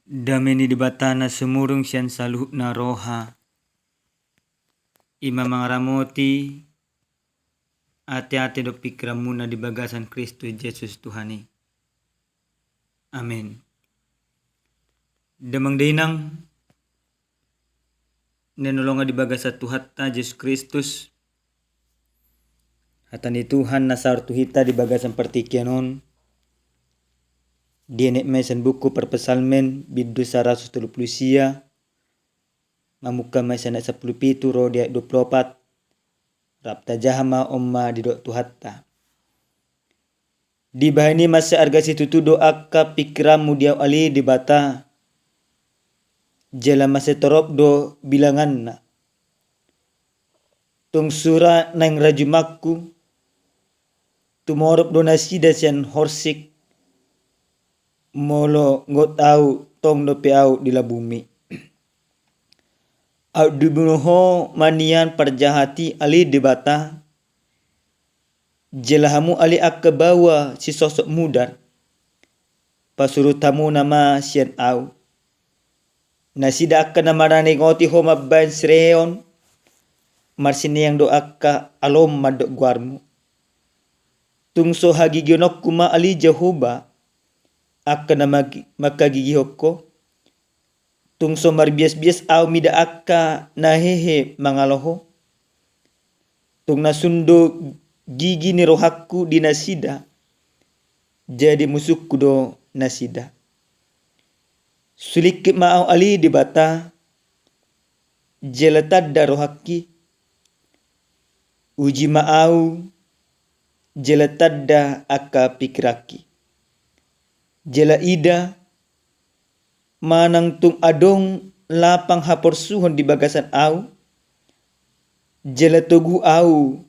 Dameni di batana semurung sian saluhna roha. Ima mangaramoti ate-ate do pikiramuna di bagasan Kristus Yesus Tuhani. Amin. Damang dinang nenolonga di bagasa Tuhatta Yesus Kristus. Hatani Tuhan nasar tuhita di bagasan pertikianon. Dienek mesan buku perpesalmen biddu 130 sia. Mamuka mesan 10 pitu ro dia 24. Rapta jahama omma di dok Tuhatta. Di bahani masa arga situ doa ka pikiranmu dia ali di bata. Jela masa torop do bilangan na. Tung sura nang rajumakku. Tumorop do nasida sian horsik. Molo ngot au tong do peau di la bumi. Au dibunuho manian perjahati ali di bata. Jelahamu ali akka bawa si sosok mudar. Pasuruh tamu nama sian au. Nasida akka nama rane ngoti ho mabban sreon. Marsini yang do akka alom madok guarmu. Tungso hagi gionok kuma ali Jehoba. Akka nama maka gigi hokko. Tungso marbias-bias au mida akka nahehe mangaloho. Tung nasundo gigi ni rohakku di nasida. Jadi musuhku do nasida. Sulikip maau ali di bata. Jelatadda rohaki. Uji maau. Jelatadda akka pikiraki. Jela ida. Manang tung adong lapang haporsuhon di bagasan au. Jela togu au.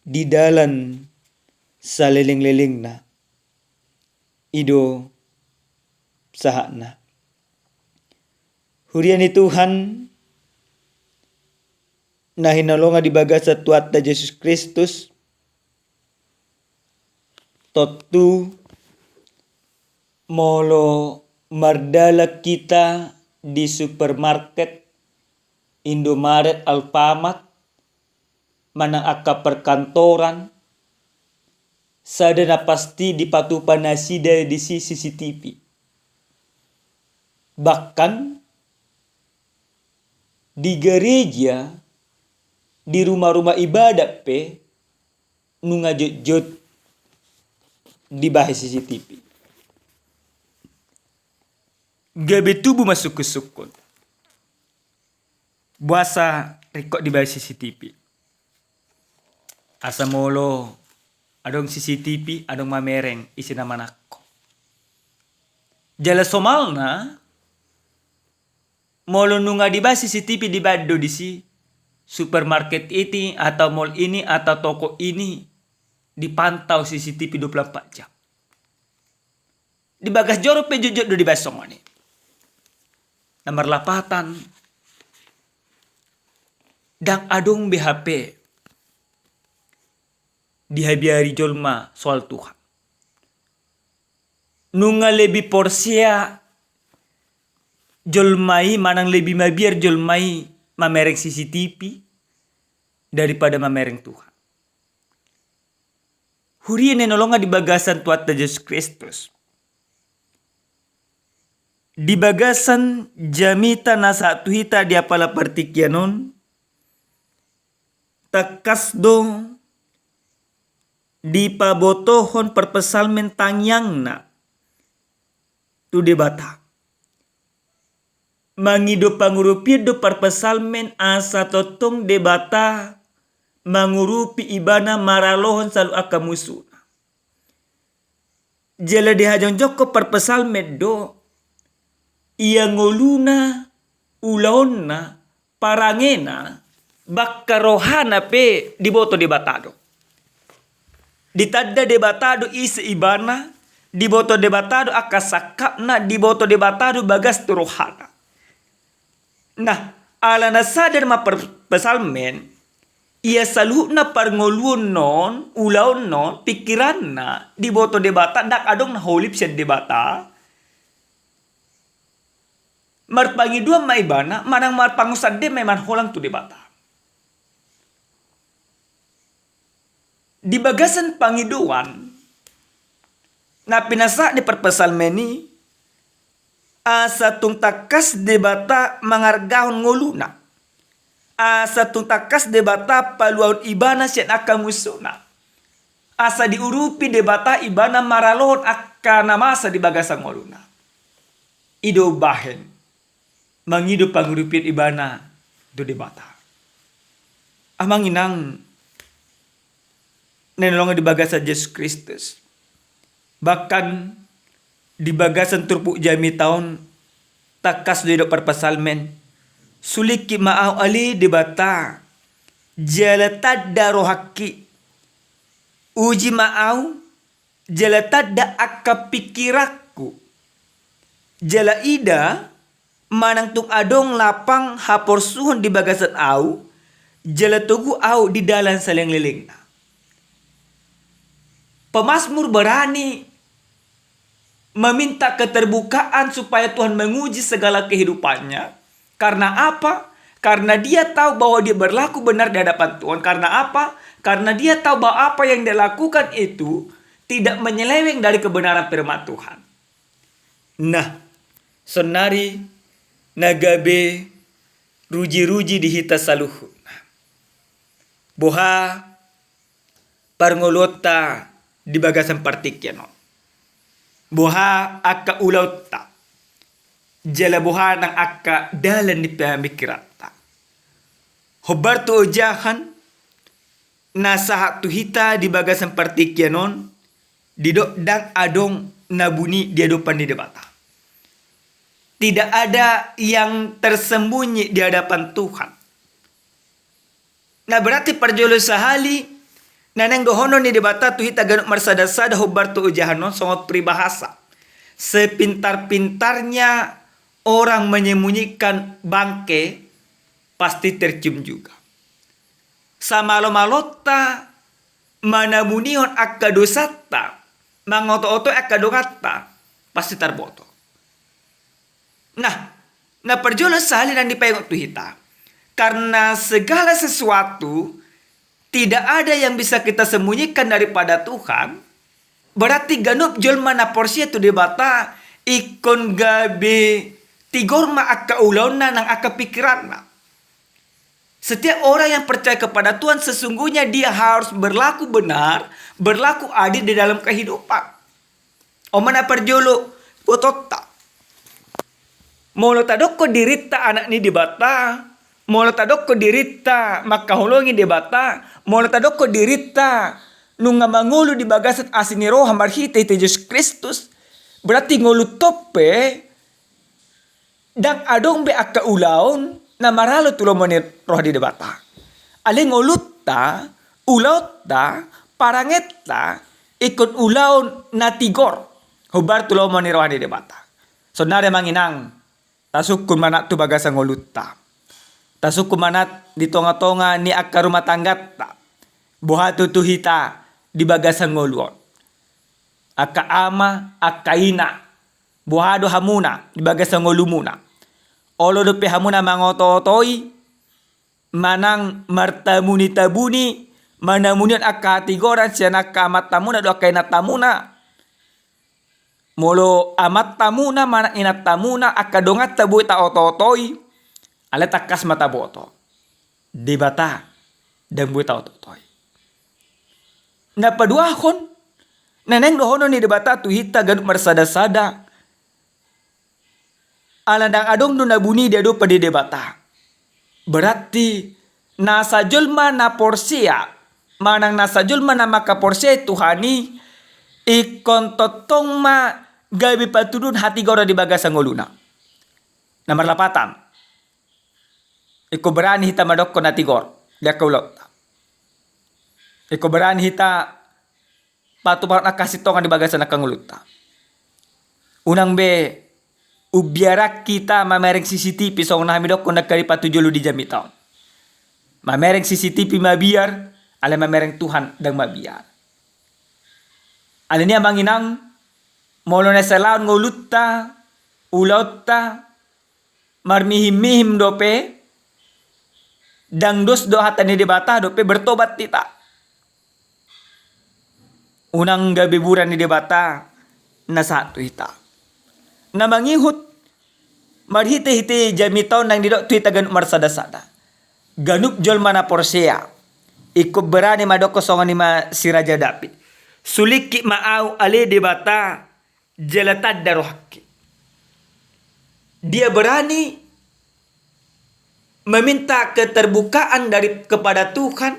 Di dalan saleleng-leleng na. Ido sahakna. Huriani Tuhan. Nahinalonga di bagasa Tuhatta Yesus Kristus. Totu molo mardala kita di supermarket, Indomaret, Alfamart, mana akka perkantoran, sadana pasti dipatupan nasida di CCTV. Bahkan di gereja, di rumah-rumah ibadah pe, nungajut-jut di bahas CCTV. Gabe tubuh masuk ke sukun. Buasa rekod di bahas CCTV. Asa molo adong CCTV, adong mamereng isi nama nakko. Jala somalna molo nunga di bahas CCTV di bado di si supermarket ini atau mall ini atau toko ini dipantau CCTV 24 jam. Di bagas jorok pe jujut do di basong ni. Nomor lapatan. Dang adong BHP. Dihabiari jolma soal Tuhan. Nunga lebih porsia jolmai manang lebih mabiar jolmai mamereng CCTV daripada mamereng Tuhan. Hurien nolonga di bagasan Tuhatta Yesus Kristus. Di bagasan jamita nasa tuhita di apala pertikianon. Takasdo di pabotohon perpesalmen tangyang na. Tu debata. Mangido pangurupi do perpesalmen asa totong debata. Mangurupi ibana maralohon salu akamusuna. Jela dihajong joko perpesalmen do. Ia ngoluna, ulaonna, parangena, bakkarohana pe diboto debatado. Ditadda debatado isi ibana, diboto debatado akasakapna, diboto debatado bagas turohana. Nah, ala nasadar ma perpesalmen, ia saluhna parngoluon non, ulaon non, pikiran na, diboto debata, dak adong na holip siya debata. Marpangi dua maibana, manang marpangusad de may manholang tu di bata. Di bagasan pangiduan, na pinasa di perpesalmeni, asa tung takas de bata mangargahon ngoluna. Asa tung takas de bata paluaun ibana siyan akamusuna. Asa diurupi de bata ibana maralohon akka namasa di bagasan ngoluna. Ido bahen. Mangido pangurupit ibana do de bata. Amang inang nenolongan di bagasan Yesus Kristus. Bahkan di bagasan turpuk jami tahun takas do perpasalmen suliki maaw ali di bata jalatad da rohaki uji maaw jalatad da akapikirakku jala ida manang tung adong lapang haporsuhon di bagasan au jala tugu au di dalan saleng-leleng na. Pemasmur berani meminta keterbukaan supaya Tuhan menguji segala kehidupannya. Karena apa? Karena dia tahu bahwa dia berlaku benar di hadapan Tuhan. Karena apa? Karena dia tahu bahwa apa yang dia lakukan itu tidak menyeleweng dari kebenaran firman Tuhan. Nah, senari nagabe ruji-ruji di hita saluhu. Boha parngolota di bagasan partikyanon. Boha akka ulauta. Jala boha nang akka dalan di pamikirata. Hobar tu ojahan nasa tu hita di bagasan partikyanon didok dang adong nabuni di hadapan di debata. Tidak ada yang tersembunyi di hadapan Tuhan. Nah berarti perjolo sahali naneng dohono ni debata tu hita ganuk marsada-sada hobar tu ujahanon songot pribahasa. Sepintar-pintarnya orang menyembunyikan bangke pasti tercium juga. Samalo-malota manamunion akka dosata mangoto-oto akka dongata pasti tarboto. Nah perjolo sahali nan dipayong tu hita. Karena segala sesuatu tidak ada yang bisa kita sembunyikan daripada Tuhan. Berarti ganup jolma na porsia tu debata ikon gabe tigorma akka ulauna nang akka pikiranna. Setiap orang yang percaya kepada Tuhan sesungguhnya dia harus berlaku benar, berlaku adil di dalam kehidupan. Omana perjolo potota. Molo tadoko dirita anak ni debata. Molo tadoko dirita makahulongi debata. Molo tadoko dirita nunga mangulu di bagasan asini roh marhita ite Yesus Kristus. Berarti ngulu tope dang adong be akka ulaon na maralo tulo menit roh di debata. Ale ngolutta ulautta parangetta ikut ulaon na tigor hubar tulo menit roh di debata. So nare manginang tasukun manat tu bagasan ngolutta. Tasuk kumanat di tonga-tonga ni akka rumah tanggat ta. Buhatu tu hita di bagasan ngoluon. Akka ama, akka ina. Buhado hamuna di bagasan ngolumuna. Olo dope hamuna mangoto-otoi. Manang martamuni tabuni. Manamunion akka hatigoran siya nakka amat tamuna do akka inat tamuna. Molo amat tamuna manang inat tamuna akka dongat tabuhi ta oto-otoi. Ale takas mata boto. Di bata. Dan buita ototoy. Napaduahon. Naneng dohono ni di bata tu hita ganuk marsada-sada. Alandang adong do nabuni dia do pa di debata. Berarti nasa julma na porsia. Manang nasa julma na maka porsia Tuhani. Ikon totong ma gabi patudun hati gora di bagasan ngoluna. Nomor 8. Iko berani hita madokko na tigor. Dia kaulot. Iko berani hita patuparat na kasitongan di bagasan na kanguluta. Unang be, ubiarak kita mamereng CCTV song na hamidokko nagkari patujolo di jami taon. Mamereng CCTV mabiar, ala mamereng Tuhan dang mabiar. Ala niya manginang, molo na sa laon ngulutta, ulauta, marmihim-mihim dope, dangdos do hatani debata dope bertobat tita. Unang gabiburan ni debata na satu ita. Na mangihut marhite-hite jamitaw nang didok tuita ganuk marsada-sada. Ganuk jol mana porsea. Ikut berani madoko songan ni ma si Raja David. Suliki ma'au ale debata jelatad darohaki. Dia berani meminta keterbukaan kepada Tuhan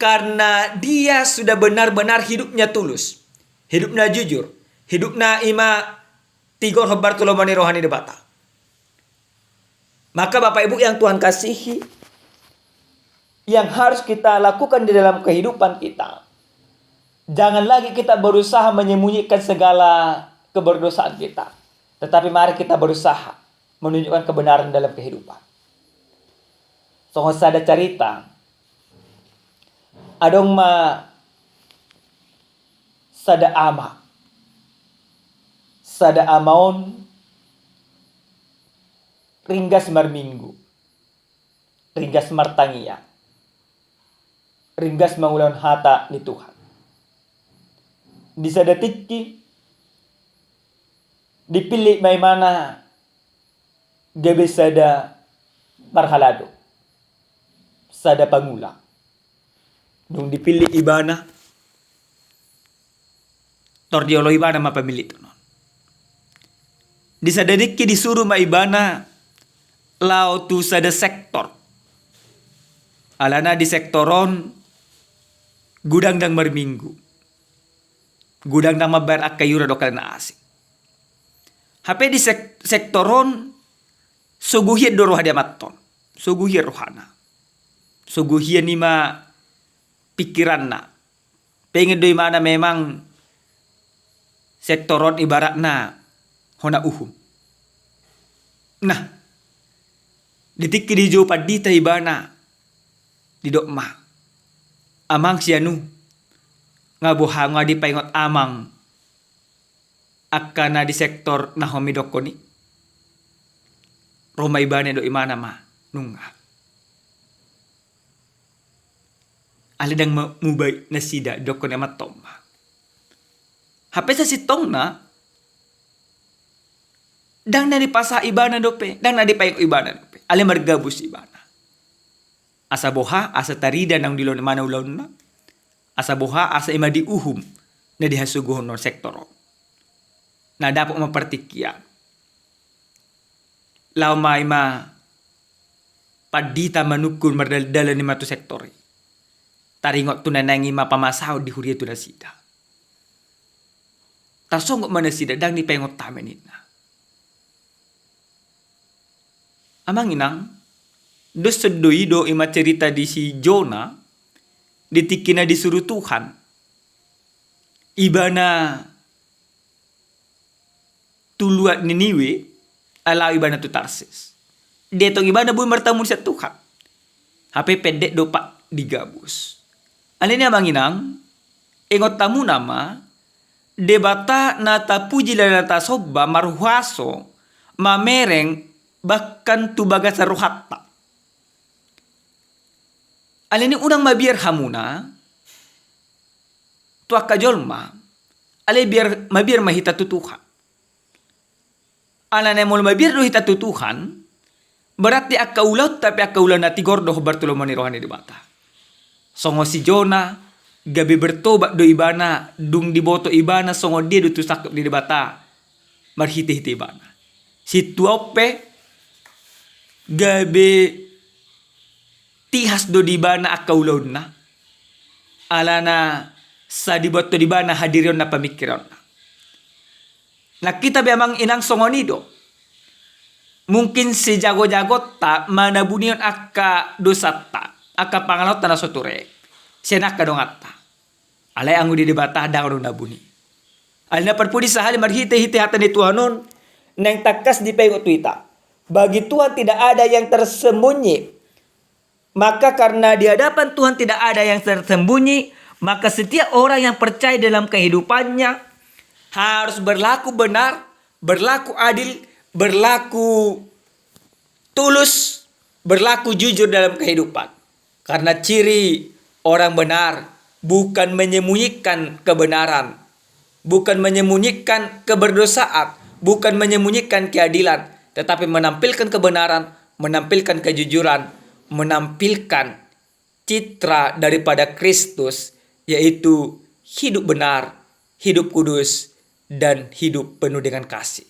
karena dia sudah benar-benar hidupnya tulus, hidupnya jujur, hidupnya ima tigor Bartolomani rohani debata. Maka Bapak Ibu yang Tuhan kasihi, yang harus kita lakukan di dalam kehidupan kita, jangan lagi kita berusaha menyembunyikan segala keberdosaan kita. Tetapi mari kita berusaha menunjukkan kebenaran dalam kehidupan. So, ada cerita. Adong sada ama. Sada amaon ringgas marminggu. Ringgas martangia. Ringgas mangulan hata ni Tuhan. Di sada tiki dipilih may mana gabi sada marhalado, sada pangulang. Nung dipilih ibana, tordiolo ibana mapamili to non. Di sada dikki disuruh ma ibana lao tu sada sektor. Alana di sektoron gudang dang marminggu. Gudang dang mabar akayura dokal na asik. Hape di sektoron suguhia doroh dia maton. Suguhia rohana. Suguhia nima pikiran na. Pengen doi mana memang sektoron ibarat na hona uhum. Nah, ditiki di jo padita ibana di dokma. Amang sianu ngabuha ngadi paingot amang akana di sektor na homidoko ni Roma ibane do imana ma nunga alidang mubay na sida doko na matoma hape sa sitong na dang na dipasa ibana dope dang na dipayok ibana dope ale margabus ibana asa boha asa tarida nang dilon mana ulon na asa boha asa ima di uhum na dihasuguhon no sektor na dapat mapertikian. Lau may padita manukul mardaldala ni matu sektori. Taringot tu nanangi mapamasaw di huriya tu nasida. Tarsonggot manasida dang ni pengot tamen na. Amang inang, dos sedoi do ima cerita di si Jona, ditikina disuruh Tuhan. Ibana tuluat Niniwe ala ibana tu Tarsis. Dia tong ibana bui bertemu sa Tuhan. Hape pendek dopak digabus. Alini manginang engot tamu nama debata nata puji dan nata soba maruhaso mamereng bahkan tu bagas ruhatta. Alini unang mabiar hamuna tuak kajolma ale biar mabiar mahita tu Tuhan. Alana mo mabir do hita tutuhan berarti akaulat tapi akaulan na tigor do Bartolomani rohani di bata. Songo si Jona gabi bertobat do ibana dung diboto ibana songo dia do tusak di bata marhite-hite ibana. Si tuope gabi tihas do di ibana akaulon na alana sa diboto di ibana hadiron na pamikiron na. Nah kita memang inang songonido. Mungkin si jago-jago tak mana bunion akka dosata. Akka pangalot na soture. Sianak ka dongata. Alay ang udi debata hadang ron nabuni. Alina perpudi sahali marhite-hite hatan ni Tuhanon. Nang takas di pengot tuita. Bagi Tuhan tidak ada yang tersembunyi. Maka karena di hadapan Tuhan tidak ada yang tersembunyi. Maka setiap orang yang percaya dalam kehidupannya harus berlaku benar, berlaku adil, berlaku tulus, berlaku jujur dalam kehidupan. Karena ciri orang benar bukan menyembunyikan kebenaran, bukan menyembunyikan keberdosaan, bukan menyembunyikan keadilan, tetapi menampilkan kebenaran, menampilkan kejujuran, menampilkan citra daripada Kristus, yaitu hidup benar, hidup kudus, dan hidup penuh dengan kasih.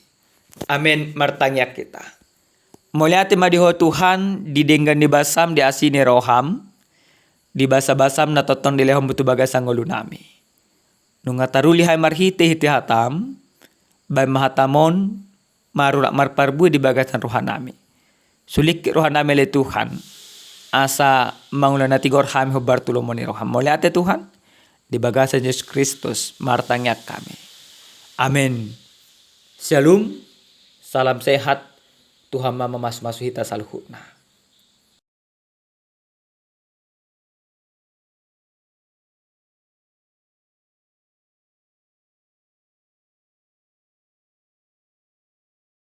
Amin. Martanya kita. Muliati madiho Tuhan, didenggan di basam, di asini roham, di basa-basam na toton di lehom butu bagasang ulu nami. Nunga taruli hai marhite hiti hatam, bay mahatamon, marurak marparbu di bagasan rohan nami. Sulik rohan nami le Tuhan, asa mangulan na tigor hami hubar tulomoni roham. Muliati Tuhan, di bagasan Yesus Kristus, martanya kami. Amin. Shalom, salam sehat, Tuhan mama mas-masuhita saluhutna.